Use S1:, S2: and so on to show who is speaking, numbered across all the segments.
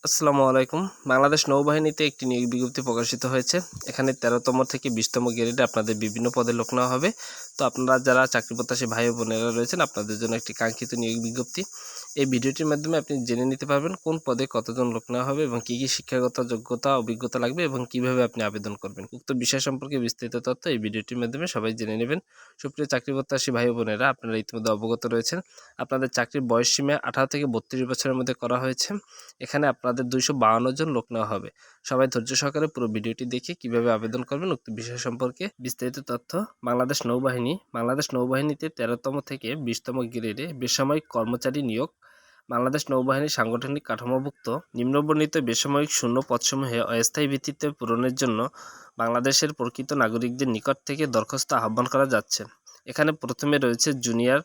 S1: আসসালামু আলাইকুম। বাংলাদেশ নৌবাহিনীতে একটি নিয়োগ বিজ্ঞপ্তি প্রকাশিত হয়েছে। এখানে ১৩তম থেকে ২০তম গ্রেডে আপনাদের বিভিন্ন পদে লোক নেওয়া হবে। তো আপনারা যারা চাকরি প্রত্যাশী ভাই ও বোনেরা রয়েছেন, আপনাদের জন্য একটি কাঙ্ক্ষিত নিয়োগ বিজ্ঞপ্তি। এই ভিডিওটির মাধ্যমে আপনি জেনে নিতে পারবেন কোন পদে কতজন লোক নেওয়া হবে এবং কী কী শিক্ষাগত যোগ্যতা অভিজ্ঞতা লাগবে এবং কিভাবে আপনি আবেদন করবেন। উক্ত বিষয় সম্পর্কে বিস্তারিত তথ্য এই ভিডিওটির মাধ্যমে সবাই জেনে নেবেন। সুপ্রিয় চাকরি প্রত্যাশী ভাই ও বোনেরা, আপনারা ইতিমধ্যে অবগত রয়েছেন আপনাদের চাকরির বয়স সীমা 18 থেকে 32 বছরের মধ্যে করা হয়েছে। এখানে আপনাদের 252 জন লোক নেওয়া হবে। সবাই ধৈর্য সহকারে পুরো ভিডিওটি দেখে কিভাবে আবেদন করবেন উক্ত বিষয় সম্পর্কে বিস্তারিত তথ্য। বাংলাদেশ নৌবাহিনীতে 13তম থেকে 20তম গ্রেডে বেসামরিক কর্মচারী নিয়োগ। বাংলাদেশ নৌবাহিনীর সাংগঠনিক কাঠামোভুক্ত নিম্নবর্ণিত বেসামরিক শূন্য পদসমূহে অস্থায়ী ভিত্তিতে পূরণের জন্য বাংলাদেশের প্রকৃত নাগরিকদের নিকট থেকে দরখাস্ত আহ্বান করা যাচ্ছে। এখানে প্রথমে রয়েছে জুনিয়র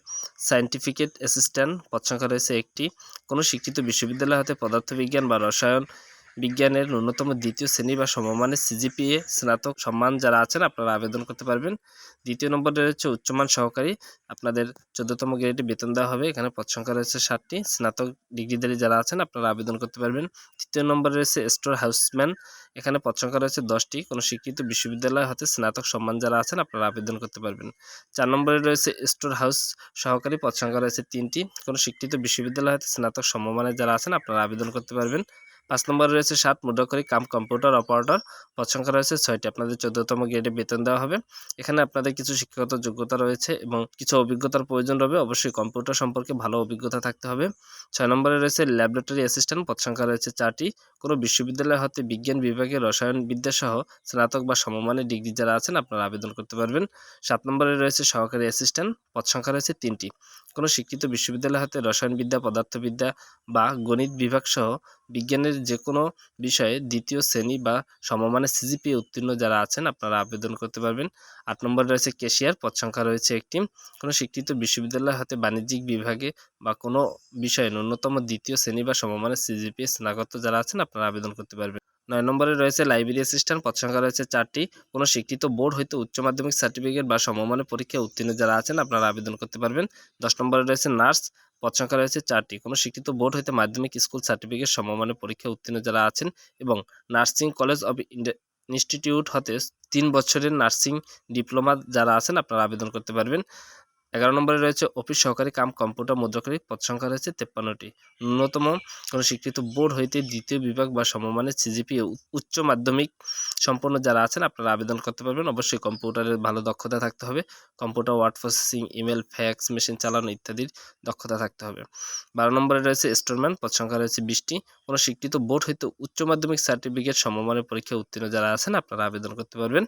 S1: সায়েন্টিফিকেট অ্যাসিস্ট্যান্ট, পদ সংখ্যা রয়েছে একটি। কোনো শিক্ষিত বিশ্ববিদ্যালয় হতে পদার্থবিজ্ঞান বা রসায়ন বিজ্ঞানের ন্যূনতম দ্বিতীয় শ্রেণী বা সমমানের সিজিপিএ স্নাতক সম্মান যারা আছেন আপনারা আবেদন করতে পারবেন। দ্বিতীয় নম্বরে রয়েছে উচ্চমান সহকারী, আপনাদের 14তম গ্রেডে বেতন দেওয়া হবে। এখানে পদ সংখ্যা রয়েছে 7টি। স্নাতক ডিগ্রিধারী যারা আছেন আপনারা আবেদন করতে পারবেন। তৃতীয় নম্বরে রয়েছে স্টোর হাউসম্যান, এখানে পদ সংখ্যা রয়েছে 10টি। কোনো স্বীকৃত বিশ্ববিদ্যালয় হতে স্নাতক সম্মান যারা আছেন আপনারা আবেদন করতে পারবেন। 4 নম্বরে রয়েছে স্টোর হাউস সহকারী, পদ সংখ্যা রয়েছে 3টি। কোনো স্বীকৃত বিশ্ববিদ্যালয় হতে স্নাতক সমমানের যারা আছেন আপনারা আবেদন করতে পারবেন। 5 নম্বরে রয়েছে 7 মুদ্রাক্ষরিক কাম কম্পিউটার অপারেটর, পদ সংখ্যা রয়েছে 6টি। আপনাদের 14তম গ্রেডে বেতন দেওয়া হবে। এখানে আপনাদের কিছু শিক্ষাগত যোগ্যতা রয়েছে এবং কিছু অভিজ্ঞতার প্রয়োজন রবে। অবশ্যই কম্পিউটার সম্পর্কে ভালো অভিজ্ঞতা থাকতে হবে। 6 নম্বরে রয়েছে ল্যাবরেটরি অ্যাসিস্ট্যান্ট, পদ সংখ্যা রয়েছে 4টি। কোনো বিশ্ববিদ্যালয় হতে বিজ্ঞান বিভাগে রসায়ন বিদ্যা সহ স্নাতক বা সমমানের ডিগ্রি যারা আছেন আপনারা আবেদন করতে পারবেন। 7 নম্বরে রয়েছে সহকারী অ্যাসিস্ট্যান্ট, পদ সংখ্যা রয়েছে 3টি। কোনো স্বীকৃত বিশ্ববিদ্যালয় হতে রসায়নবিদ্যা, পদার্থবিদ্যা বা গণিত বিভাগ সহ বিজ্ঞানের যে কোনো বিষয়ে দ্বিতীয় শ্রেণী বা সমমানের সিজিপিএ উত্তীর্ণ যারা আছেন আপনারা আবেদন করতে পারবেন। 8 নম্বরে রয়েছে ক্যাশিয়ার, পদ সংখ্যা রয়েছে একটি। কোনো স্বীকৃত বিশ্ববিদ্যালয় হতে বাণিজ্যিক বিভাগে বা কোনো বিষয়ে ন্যূনতম দ্বিতীয় শ্রেণী বা সমমানের সিজিপিএ স্নাতক যারা আছেন আপনারা আবেদন করতে পারবেন। 9 নম্বরে রয়েছে লাইব্রেরি অ্যাসিস্ট্যান্ট, পদ সংখ্যা রয়েছে 4টি। কোনো স্বীকৃত বোর্ড হইতে উচ্চ মাধ্যমিক সার্টিফিকেট বা সমমানের পরীক্ষায় উত্তীর্ণ যারা আছেন আপনারা আবেদন করতে পারবেন। 10 নম্বরে রয়েছে নার্স, পদ সংখ্যা রয়েছে 4টি। কোনো স্বীকৃত বোর্ড হইতে মাধ্যমিক স্কুল সার্টিফিকেট সমমানের পরীক্ষায় উত্তীর্ণ যারা আছেন এবং নার্সিং কলেজ অব ইনস্টিটিউট হতে 3 বছরের নার্সিং ডিপ্লোমা যারা আছেন আপনারা আবেদন করতে পারবেন। 11 নম্বরে রয়েছে অফিস সহকারী কাম কম্পিউটার মুদ্রাক্ষরিক, পদ সংখ্যা রয়েছে 53টি। ন্যূনতম কোনো স্বীকৃত বোর্ড হইতে দ্বিতীয় বিভাগ বা সমমানের সিজিপিএ উচ্চ মাধ্যমিক সম্পন্ন যারা আছেন আপনারা আবেদন করতে পারবেন। অবশ্যই কম্পিউটারের ভালো দক্ষতা থাকতে হবে। Computer word processing, email, fax machine চালানো ইত্যাদির দক্ষতা থাকতে হবে। 12 নম্বরে রয়েছে স্টোরম্যান, পদ সংখ্যা রয়েছে 20টি। কোনো স্বীকৃত বোর্ড হইতে উচ্চ মাধ্যমিক সার্টিফিকেট সমমানের পরীক্ষায় উত্তীর্ণ যারা আছেন আপনারা আবেদন করতে পারবেন।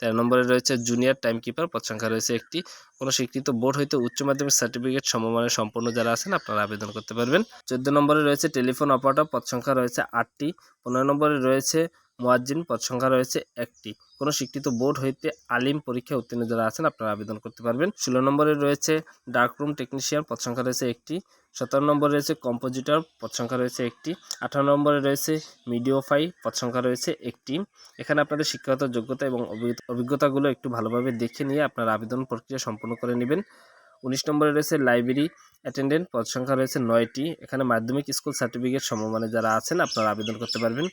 S1: 13 নম্বরে রয়েছে জুনিয়র টাইম কিপার, পদ সংখ্যা রয়েছে একটি। কোনো স্বীকৃত বোর্ড হইতে উচ্চ মাধ্যমিক সার্টিফিকেট সমমানের সম্পন্ন যারা আছেন আপনারা আবেদন করতে পারবেন। 14 নম্বরে রয়েছে টেলিফোন অপারেটর, পদ সংখ্যা রয়েছে 8টি। 15 নম্বরে রয়েছে মুয়াজ্জিন, পদ সংখ্যা রয়েছে একটি। কোনো স্বীকৃত বোর্ড হইতে আলিম পরীক্ষায় উত্তীর্ণ যারা আছেন আপনারা আবেদন করতে পারবেন। 16 নম্বরে রয়েছে ডার্করুম টেকনিশিয়ান, পদ সংখ্যা রয়েছে একটি। 17 নম্বরে রয়েছে কম্পোজিটর, পদ সংখ্যা রয়েছে একটি। 18 নম্বরে রয়েছে মিডিওফাই, পদ সংখ্যা রয়েছে একটি। এখানে আপনাদের শিক্ষাগত যোগ্যতা এবং অভিজ্ঞতাগুলো একটু ভালোভাবে দেখে নিয়ে আপনার আবেদন প্রক্রিয়া সম্পন্ন করে নেবেন। 19 নম্বরে রয়েছে লাইব্রেরি অ্যাটেন্ডেন্ট, পদ সংখ্যা রয়েছে 9টি। এখানে মাধ্যমিক স্কুল সার্টিফিকেট সমমানে যারা আছেন আপনারা আবেদন করতে পারবেন।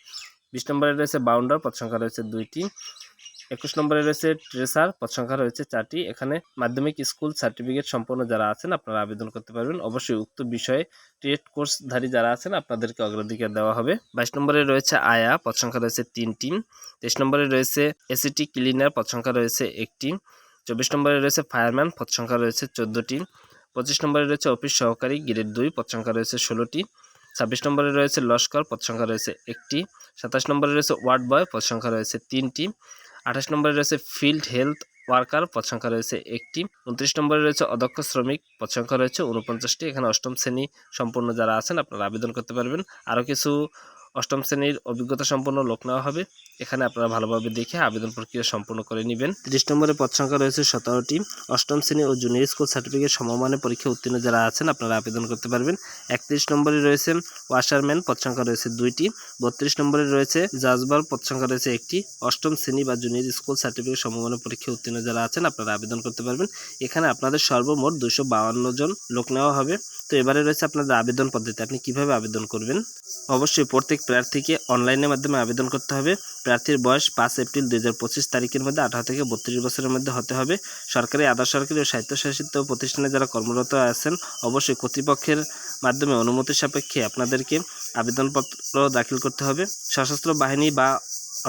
S1: 20 নম্বরে রয়েছে বাউন্ডার, পদ সংখ্যা রয়েছে 2টি। 21 নম্বরে রয়েছে ট্রেসার, পদ সংখ্যা রয়েছে 4টি। এখানে মাধ্যমিক স্কুল সার্টিফিকেট সম্পন্ন যারা আছেন আপনারা আবেদন করতে পারবেন। অবশ্যই উক্ত বিষয়ে ট্রেড কোর্সধারী যারা আছেন আপনাদেরকে অগ্রাধিকার দেওয়া হবে। 22 নম্বরে রয়েছে আয়া, পদ সংখ্যা রয়েছে 3টি। 23 নম্বরে রয়েছে এসিটি ক্লিনার, পদ সংখ্যা রয়েছে একটি। 24 নম্বরে রয়েছে ফায়ারম্যান, পদ সংখ্যা রয়েছে 14টি। 25 নম্বরে রয়েছে অফিস সহকারী গ্রেড 2, পদ সংখ্যা রয়েছে 16টি। 26 নম্বরে রয়েছে লস্কর, পদ সংখ্যা রয়েছে একটি। 27 নম্বরে রয়েছে ওয়ার্ড বয়, পদ সংখ্যা রয়েছে 3টি। 28 নম্বরে রয়েছে ফিল্ড হেলথ ওয়ার্কার, পদ সংখ্যা রয়েছে একটি। 29 নম্বরে রয়েছে অদক্ষ শ্রমিক, পদ সংখ্যা রয়েছে 49টি। এখানে অষ্টম শ্রেণী সম্পন্ন যারা আছেন আপনারা আবেদন করতে পারবেন। আরও কিছু অষ্টম শ্রেণীর অভিজ্ঞতা সম্পন্ন লোক নেওয়া হবে। এখানে আপনারা ভালোভাবে দেখে আবেদন প্রক্রিয়া সম্পন্ন করে নেবেন। 30 নম্বরে পদ সংখ্যা রয়েছে 17টি। অষ্টম শ্রেণী ও জুনিয়র স্কুল সার্টিফিকেট সমমানের পরীক্ষা উত্তীর্ণ যারা আছেন আপনারা আবেদন করতে পারবেন। 31 নম্বরে রয়েছে ওয়াশারম্যান, পদ সংখ্যা রয়েছে 2টি। 32 নম্বরে রয়েছে জাজবার, পদ সংখ্যা রয়েছে একটি। অষ্টম শ্রেণী বা জুনিয়র স্কুল সার্টিফিকেট সমমানের পরীক্ষা উত্তীর্ণ যারা আছেন আপনারা আবেদন করতে পারবেন। এখানে আপনাদের সর্বমোট 252 জন লোক নেওয়া হবে। তো এবারে রয়েছে আপনাদের আবেদন পদ্ধতি, আপনি কিভাবে আবেদন করবেন। অবশ্যই প্রত্যেক প্রার্থীকে অনলাইনের মাধ্যমে আবেদন করতে হবে। প্রার্থীর বয়স 5 এপ্রিল 2025 তারিখের মধ্যে 18 থেকে 32 বছরের মধ্যে হতে হবে। সরকারি, আধা সরকারি ও স্বায়ত্তশাসিত প্রতিষ্ঠানে যারা কর্মরত আছেন অবশ্যই কর্তৃপক্ষের মাধ্যমে অনুমতি সাপেক্ষে আপনাদেরকে আবেদনপত্র দাখিল করতে হবে। সশস্ত্র বাহিনী বা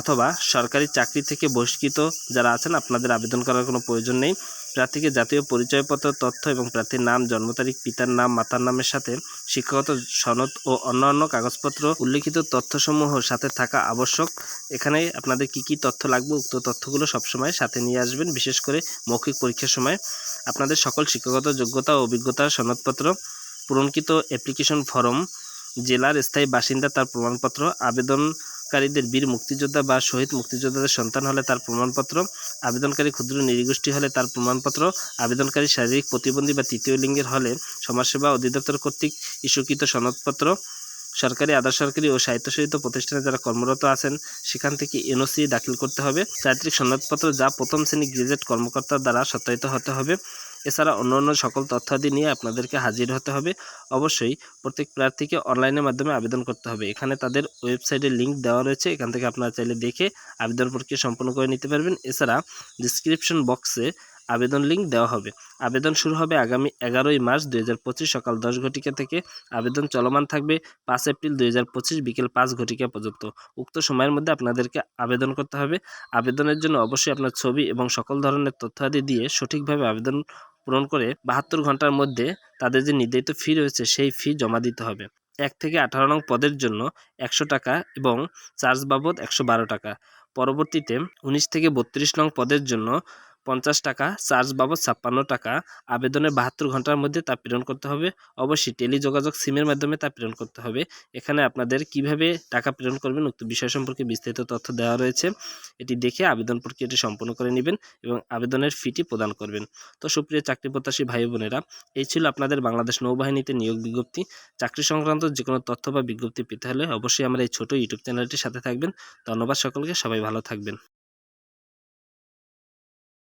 S1: অথবা সরকারি চাকরি থেকে বহিষ্কৃত যারা আছেন আপনাদের আবেদন করার কোনো প্রয়োজন নেই। প্রার্থীকে জাতীয় পরিচয়পত্র তথ্য এবং প্রার্থীর নাম, জন্ম তারিখ, পিতার নাম, মাতার নামের সাথে শিক্ষাগত সনদ ও অন্যান্য কাগজপত্র উল্লিখিত তথ্যসমূহ সাথে থাকা আবশ্যক। এখানে আপনাদের কি তথ্য লাগবে উক্ত তথ্যগুলো সবসময় সাথে নিয়ে আসবেন। বিশেষ করে মৌখিক পরীক্ষার সময় আপনাদের সকল শিক্ষাগত যোগ্যতা ও অভিজ্ঞতার সনদপত্র, পূরণকৃত অ্যাপ্লিকেশন ফর্ম, জেলার স্থায়ী বাসিন্দা তার প্রমাণপত্র, আবেদনকারীদের বীর মুক্তিযোদ্ধা বা শহীদ মুক্তিযোদ্ধাদের সন্তান হলে তার প্রমাণপত্র, আবেদনকারী ক্ষুদ্র নৃগোষ্ঠী হলে তার প্রমাণপত্র, আবেদনকারী শারীরিক প্রতিবন্ধী বা তৃতীয় লিঙ্গের হলে সমাজসেবা অধিদপ্তর কর্তৃক ইস্যুকৃত সনদপত্র, সরকারি, আধা সরকারি ও স্বায়ত্তশাসিত প্রতিষ্ঠানে যারা কর্মরত আছেন সেখান থেকে এনওসি দাখিল করতে হবে। চারিত্রিক সনদপত্র যা প্রথম শ্রেণী গ্রেজুয়েট কর্মকর্তার দ্বারা সত্যায়িত হতে হবে। এছাড়া অন্যান্য সকল তথ্যাদি নিয়ে আপনাদেরকে হাজির হতে হবে। অবশ্যই প্রত্যেক প্রার্থীকে অনলাইনের মাধ্যমে আবেদন করতে হবে। এখানে তাদের ওয়েবসাইটের লিঙ্ক দেওয়া রয়েছে, এখান থেকে আপনারা চাইলে দেখে আবেদন প্রক্রিয়া সম্পন্ন করে নিতে পারবেন। এছাড়া ডিসক্রিপশন বক্সে আবেদন লিঙ্ক দেওয়া হবে। আবেদন শুরু হবে আগামী 11ই মার্চ 2025 সকাল 10 ঘটিকা থেকে। আবেদন চলমান থাকবে 5 এপ্রিল 2025 বিকেল 5 ঘটিকা পর্যন্ত। উক্ত সময়ের মধ্যে আপনাদেরকে আবেদন করতে হবে। আবেদনের জন্য অবশ্যই আপনার ছবি এবং সকল ধরনের তথ্যাদি দিয়ে সঠিকভাবে আবেদন পূরণ করে 72 ঘন্টার মধ্যে তাদের যে নির্ধারিত ফি রয়েছে সেই ফি জমা দিতে হবে। 1 থেকে 18 নং পদের জন্য 100 টাকা এবং চার্জ বাবদ 112 টাকা। পরবর্তীতে 19 থেকে 32 নং পদের জন্য 50 টাকা, চার্জ বাবদ 56 টাকা। আবেদনের 72 ঘন্টার মধ্যে তা প্রেরণ করতে হবে। অবশ্যই টেলিযোগাযোগ সিমের মাধ্যমে তা প্রেরণ করতে হবে। এখানে আপনাদের কিভাবে টাকা প্রেরণ করবেন উক্ত বিষয় সম্পর্কে বিস্তারিত তথ্য দেওয়া রয়েছে। এটি দেখে আবেদন প্রক্রিয়াটি সম্পন্ন করে নেবেন এবং আবেদনের ফিটি প্রদান করবেন। তো সুপ্রিয় চাকরি প্রত্যাশী ভাই বোনেরা, এই ছিল আপনাদের বাংলাদেশ নৌবাহিনীতে নিয়োগ বিজ্ঞপ্তি। চাকরি সংক্রান্ত যে কোনো তথ্য বা বিজ্ঞপ্তি পেতে হলে অবশ্যই আমার এই ছোট ইউটিউব চ্যানেলটির সাথে থাকবেন। ধন্যবাদ সকলকে, সবাই ভালো থাকবেন।